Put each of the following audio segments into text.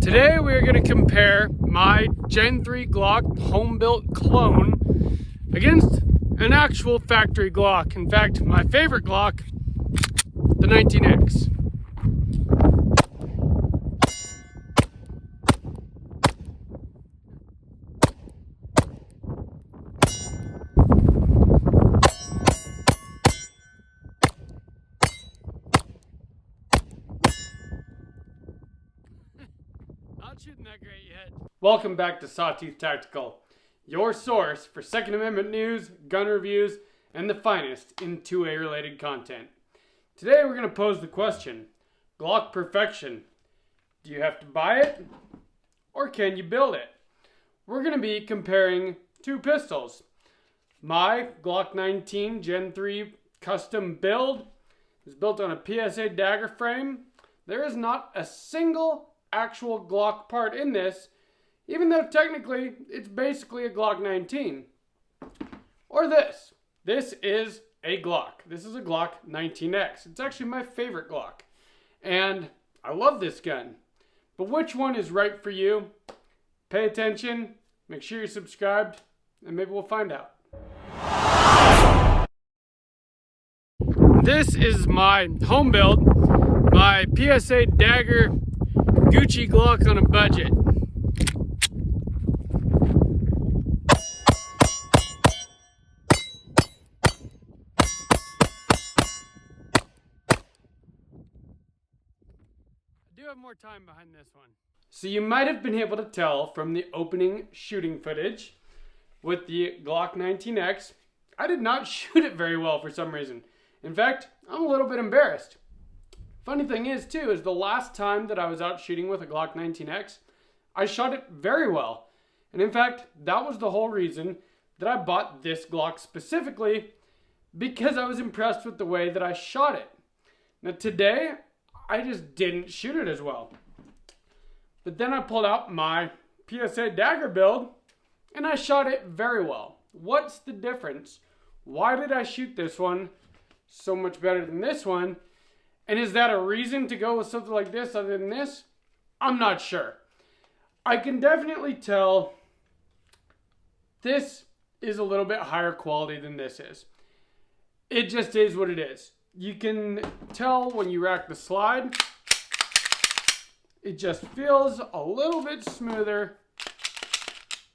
Today we are going to compare my Gen 3 Glock home-built clone against an actual factory Glock. In fact, my favorite Glock, the 19X. Not shooting that great yet. Welcome back to Sawtooth Tactical, your source for Second Amendment news, gun reviews, and the finest in 2A related content. Today we're going to pose the question, Glock perfection. Do you have to buy it or can you build it? We're going to be comparing two pistols. My Glock 19 Gen 3 custom build is built on a PSA Dagger frame. There is not a single actual Glock part in this, even though technically it's basically a Glock 19. Or this. This is a Glock. This is a Glock 19X. It's actually my favorite Glock. And I love this gun. But which one is right for you? Pay attention, make sure you're subscribed, and maybe we'll find out. This is my home build, my PSA Dagger Gucci Glock on a budget. I do have more time behind this one. So you might have been able to tell from the opening shooting footage with the Glock 19X, I did not shoot it very well for some reason. In fact, I'm a little bit embarrassed. Funny thing is too, is the last time that I was out shooting with a Glock 19X, I shot it very well. And in fact, that was the whole reason that I bought this Glock specifically, because I was impressed with the way that I shot it. Now today, I just didn't shoot it as well. But then I pulled out my PSA Dagger build, and I shot it very well. What's the difference? Why did I shoot this one so much better than this one? And is that a reason to go with something like this other than this? I'm not sure. I can definitely tell this is a little bit higher quality than this is. It just is what it is. You can tell when you rack the slide, it just feels a little bit smoother.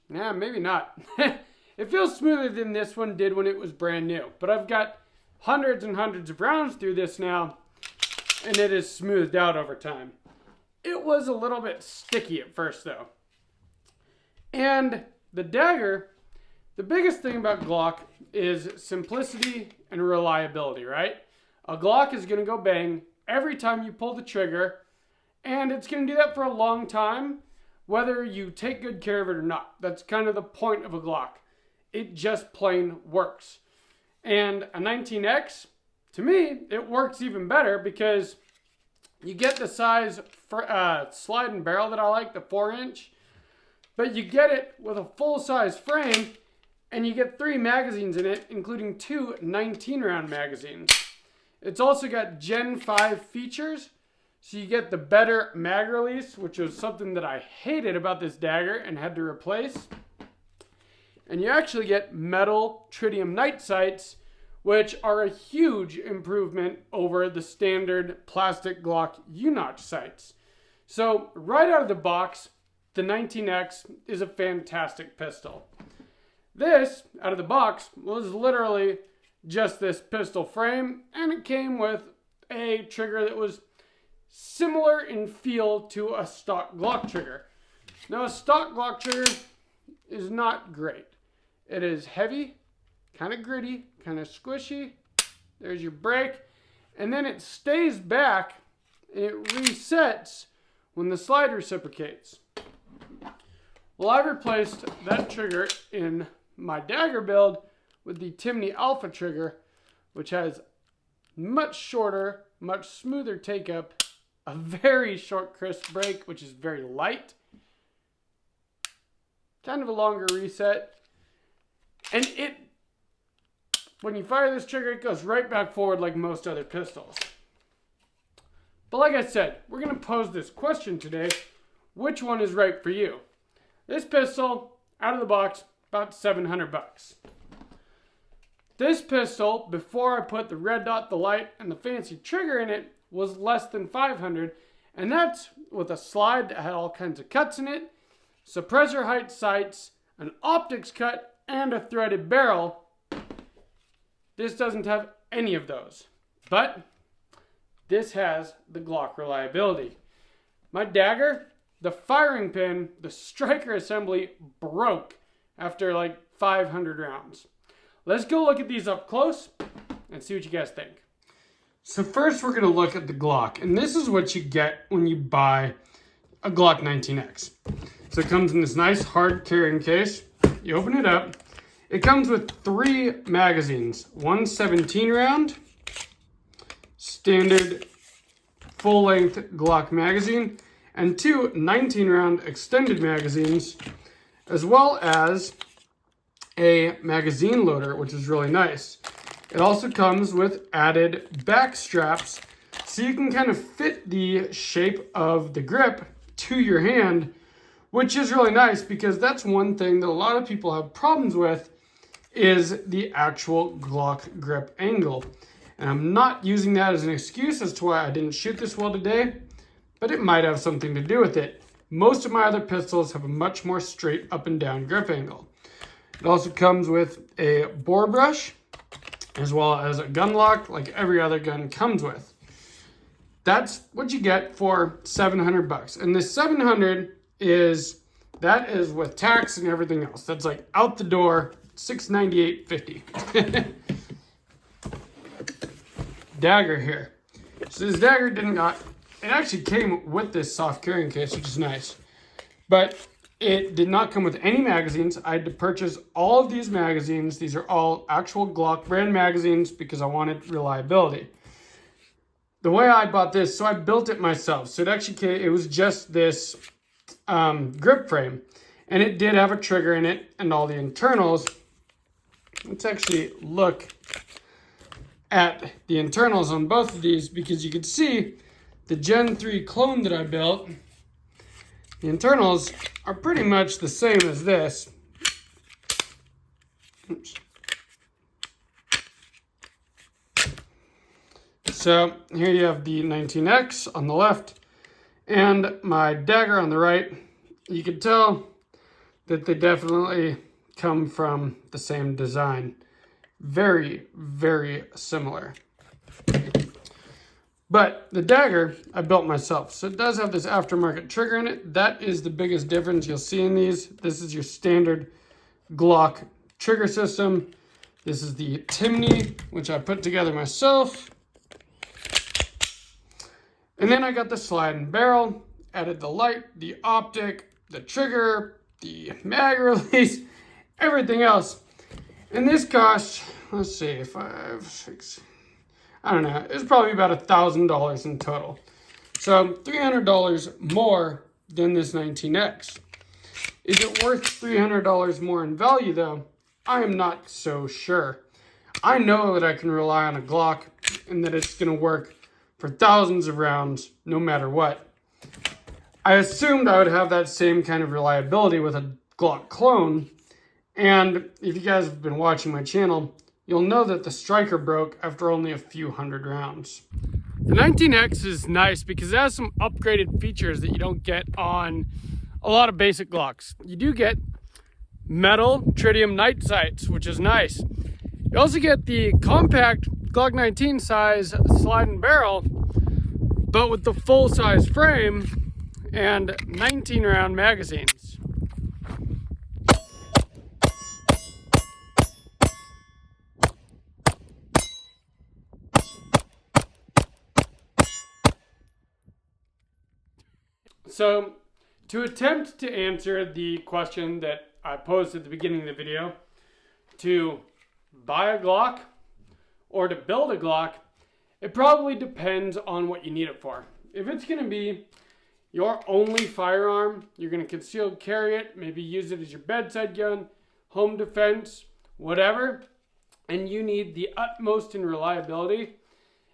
Nah, maybe not. It feels smoother than this one did when it was brand new. But I've got hundreds and hundreds of rounds through this now, and it is smoothed out over time. It was a little bit sticky at first though. And the Dagger, the biggest thing about Glock is simplicity and reliability, right? A Glock is going to go bang every time you pull the trigger, and it's going to do that for a long time, whether you take good care of it or not. That's kind of the point of a Glock. It just plain works. And a 19X, to me, it works even better because you get the size for slide and barrel that I like, the 4-inch, but you get it with a full-size frame, and you get 3 magazines in it, including 2 19-round magazines. It's also got Gen 5 features, so you get the better mag release, which was something that I hated about this Dagger and had to replace. And you actually get metal tritium night sights, which are a huge improvement over the standard plastic Glock U-notch sights. So right out of the box, the 19X is a fantastic pistol. This, out of the box, was literally just this pistol frame, and it came with a trigger that was similar in feel to a stock Glock trigger. Now a stock Glock trigger is not great. It is heavy, kind of gritty, kind of squishy. There's your break. And then it stays back and it resets when the slide reciprocates. Well, I replaced that trigger in my Dagger build with the Timney Alpha trigger, which has much shorter, much smoother take-up, a very short crisp break, which is very light, kind of a longer reset, and when you fire this trigger, it goes right back forward like most other pistols. But like I said, we're going to pose this question today. which one is right for you. This pistol, out of the box, about 700 bucks. This pistol, before I put the red dot, the light, and the fancy trigger in it, was less than 500, and that's with a slide that had all kinds of cuts in it, suppressor height sights, an optics cut, and a threaded barrel. This doesn't have any of those, but this has the Glock reliability. My Dagger, the firing pin, the striker assembly broke after like 500 rounds. Let's go look at these up close and see what you guys think. So first we're going to look at the Glock, and this is what you get when you buy a Glock 19X. So it comes in this nice hard carrying case. You open it up. It comes with 3 magazines. One 17 round, standard full-length Glock magazine, and 2 19 round extended magazines, as well as a magazine loader, which is really nice. It also comes with added back straps, so you can kind of fit the shape of the grip to your hand, which is really nice because that's one thing that a lot of people have problems with, is the actual Glock grip angle. And I'm not using that as an excuse as to why I didn't shoot this well today, but it might have something to do with it. Most of my other pistols have a much more straight up and down grip angle. It also comes with a bore brush, as well as a gun lock, like every other gun comes with. That's what you get for 700 bucks. And this 700 is with tax and everything else. That's like out the door, $698.50. Dagger here. So this Dagger it actually came with this soft carrying case, which is nice. But it did not come with any magazines. I had to purchase all of these magazines. These are all actual Glock brand magazines because I wanted reliability. The way I bought this, so I built it myself. So it was just this grip frame. And it did have a trigger in it and all the internals. Let's actually look at the internals on both of these because you can see the Gen 3 clone that I built. The internals are pretty much the same as this. Oops. So here you have the 19X on the left and my Dagger on the right. You can tell that they definitely come from the same design. Very, very similar. But the Dagger I built myself. So it does have this aftermarket trigger in it. That is the biggest difference you'll see in these. This is your standard Glock trigger system. This is the Timney, which I put together myself. And then I got the slide and barrel, added the light, the optic, the trigger, the mag release, everything else. And this cost, let's see, I don't know, it's probably about $1,000 in total. So $300 more than this 19X. Is it worth $300 more in value though? I am not so sure. I know that I can rely on a Glock and that it's going to work for thousands of rounds no matter what. I assumed I would have that same kind of reliability with a Glock clone. And if you guys have been watching my channel, you'll know that the striker broke after only a few hundred rounds. The 19X is nice because it has some upgraded features that you don't get on a lot of basic Glocks. You do get metal tritium night sights, which is nice. You also get the compact Glock 19 size slide and barrel, but with the full size frame and 19 round magazines. So, to attempt to answer the question that I posed at the beginning of the video, to buy a Glock or to build a Glock, it probably depends on what you need it for. If it's going to be your only firearm, you're going to conceal carry it, maybe use it as your bedside gun, home defense, whatever, and you need the utmost in reliability,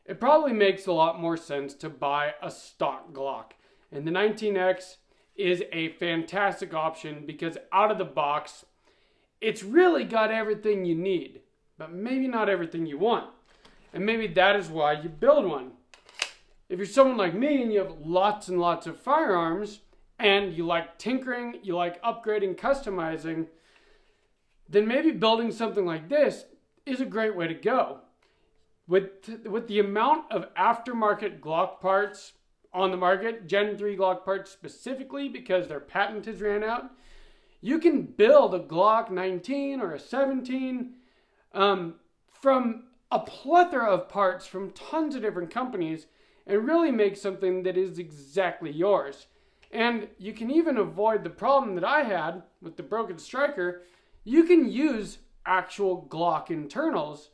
it probably makes a lot more sense to buy a stock Glock. And the 19X is a fantastic option because out of the box, it's really got everything you need, but maybe not everything you want. And maybe that is why you build one. If you're someone like me and you have lots and lots of firearms and you like tinkering, you like upgrading, customizing, then maybe building something like this is a great way to go. With the amount of aftermarket Glock parts on the market, Gen 3 Glock parts specifically because their patent has ran out, you can build a Glock 19 or a 17 from a plethora of parts from tons of different companies and really make something that is exactly yours. And you can even avoid the problem that I had with the broken striker. You can use actual Glock internals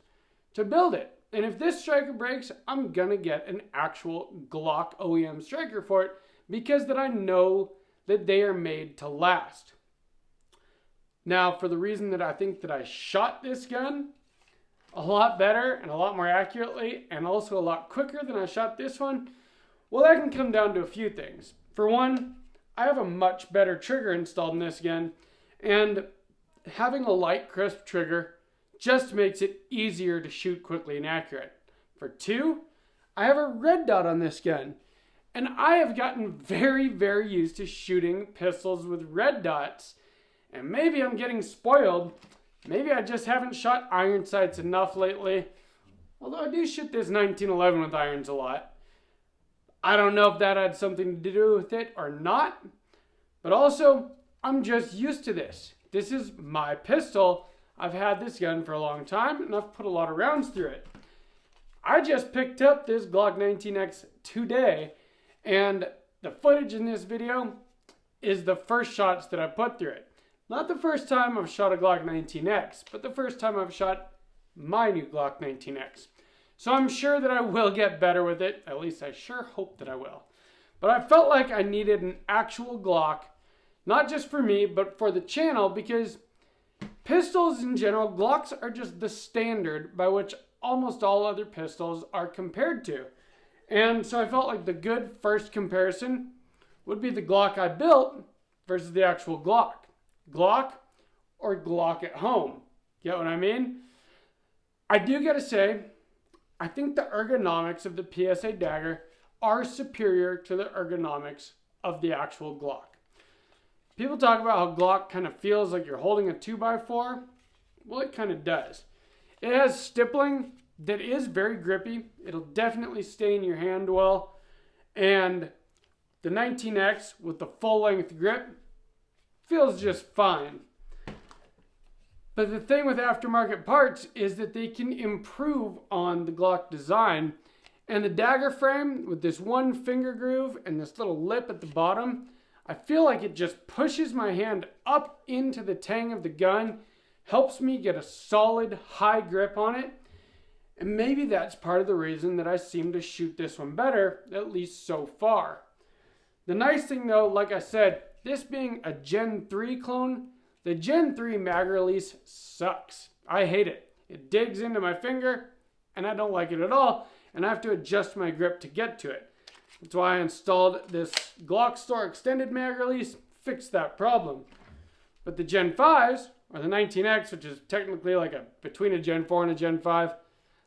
to build it. And if this striker breaks, I'm gonna get an actual Glock OEM striker for it because that I know that they are made to last. Now, for the reason that I think that I shot this gun a lot better and a lot more accurately and also a lot quicker than I shot this one, well, that can come down to a few things. For one, I have a much better trigger installed in this gun, and having a light, crisp trigger just makes it easier to shoot quickly and accurate. For two, I have a red dot on this gun, and I have gotten very, very used to shooting pistols with red dots, and maybe I'm getting spoiled. Maybe I just haven't shot iron sights enough lately, although I do shoot this 1911 with irons a lot. I don't know if that had something to do with it or not, but also I'm just used to this. This is my pistol. I've had this gun for a long time and I've put a lot of rounds through it. I just picked up this Glock 19X today, and the footage in this video is the first shots that I put through it. Not the first time I've shot a Glock 19X, but the first time I've shot my new Glock 19X. So I'm sure that I will get better with it. At least I sure hope that I will. But I felt like I needed an actual Glock, not just for me, but for the channel, because pistols in general, Glocks are just the standard by which almost all other pistols are compared to. And so I felt like the good first comparison would be the Glock I built versus the actual Glock. Glock or Glock at home. Get what I mean? I do gotta say, I think the ergonomics of the PSA Dagger are superior to the ergonomics of the actual Glock. People talk about how Glock kind of feels like you're holding a 2x4. Well, it kind of does. It has stippling that is very grippy. It'll definitely stay in your hand well. And the 19X with the full length grip feels just fine. But the thing with aftermarket parts is that they can improve on the Glock design. And the Dagger frame with this one finger groove and this little lip at the bottom, I feel like it just pushes my hand up into the tang of the gun, helps me get a solid high grip on it. And maybe that's part of the reason that I seem to shoot this one better, at least so far. The nice thing though, like I said, this being a Gen 3 clone, the Gen 3 mag release sucks. I hate it. It digs into my finger and I don't like it at all, and I have to adjust my grip to get to it. That's why I installed this Glock Store extended mag release, fixed that problem. But the Gen 5s, or the 19X, which is technically like between a Gen 4 and a Gen 5,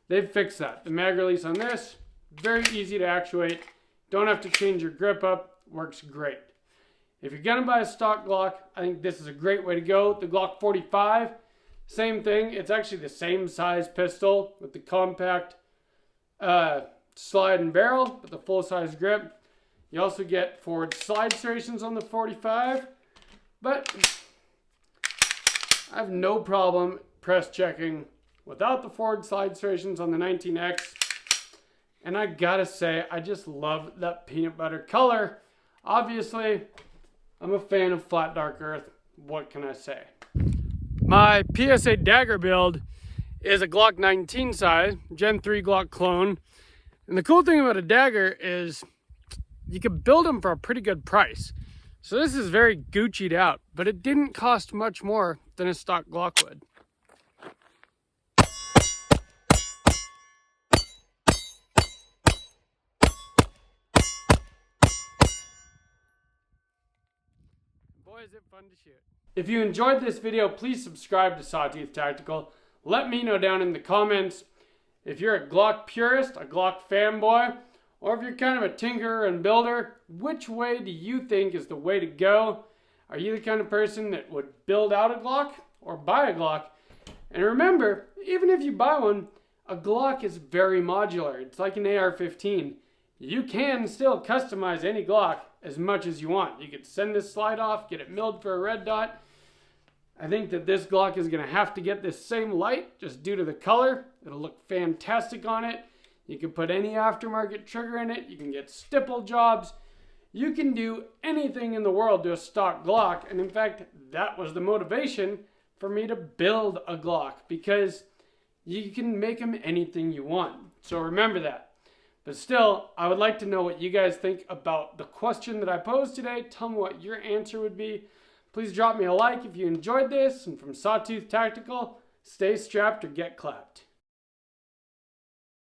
they've fixed that. The mag release on this, very easy to actuate. Don't have to change your grip up, works great. If you're gonna buy a stock Glock, I think this is a great way to go. The Glock 45, same thing. It's actually the same size pistol with the compact slide and barrel with the full size grip. You also get forward slide serrations on the 45, but I have no problem press checking without the forward slide serrations on the 19X. And I gotta say, I just love that peanut butter color. Obviously, I'm a fan of flat dark earth. What can I say? My PSA Dagger build is a Glock 19 size, Gen 3 Glock clone. And the cool thing about a Dagger is you can build them for a pretty good price. So this is very Gucci'd out, but it didn't cost much more than a stock Glock would. boy, is it fun to shoot. If you enjoyed this video, please subscribe to Sawtooth Tactical. Let me know down in the comments if you're a Glock purist, a Glock fanboy, or if you're kind of a tinkerer and builder, which way do you think is the way to go? Are you the kind of person that would build out a Glock or buy a Glock? And remember, even if you buy one, a Glock is very modular. It's like an AR-15. You can still customize any Glock as much as you want. You could send this slide off, get it milled for a red dot. I think that this Glock is going to have to get this same light just due to the color. It'll look fantastic on it. You can put any aftermarket trigger in it. You can get stipple jobs. You can do anything in the world to a stock Glock. And in fact, that was the motivation for me to build a Glock, because you can make them anything you want. So remember that. But still, I would like to know what you guys think about the question that I posed today. Tell me what your answer would be. Please drop me a like if you enjoyed this. And from Sawtooth Tactical, stay strapped or get clapped.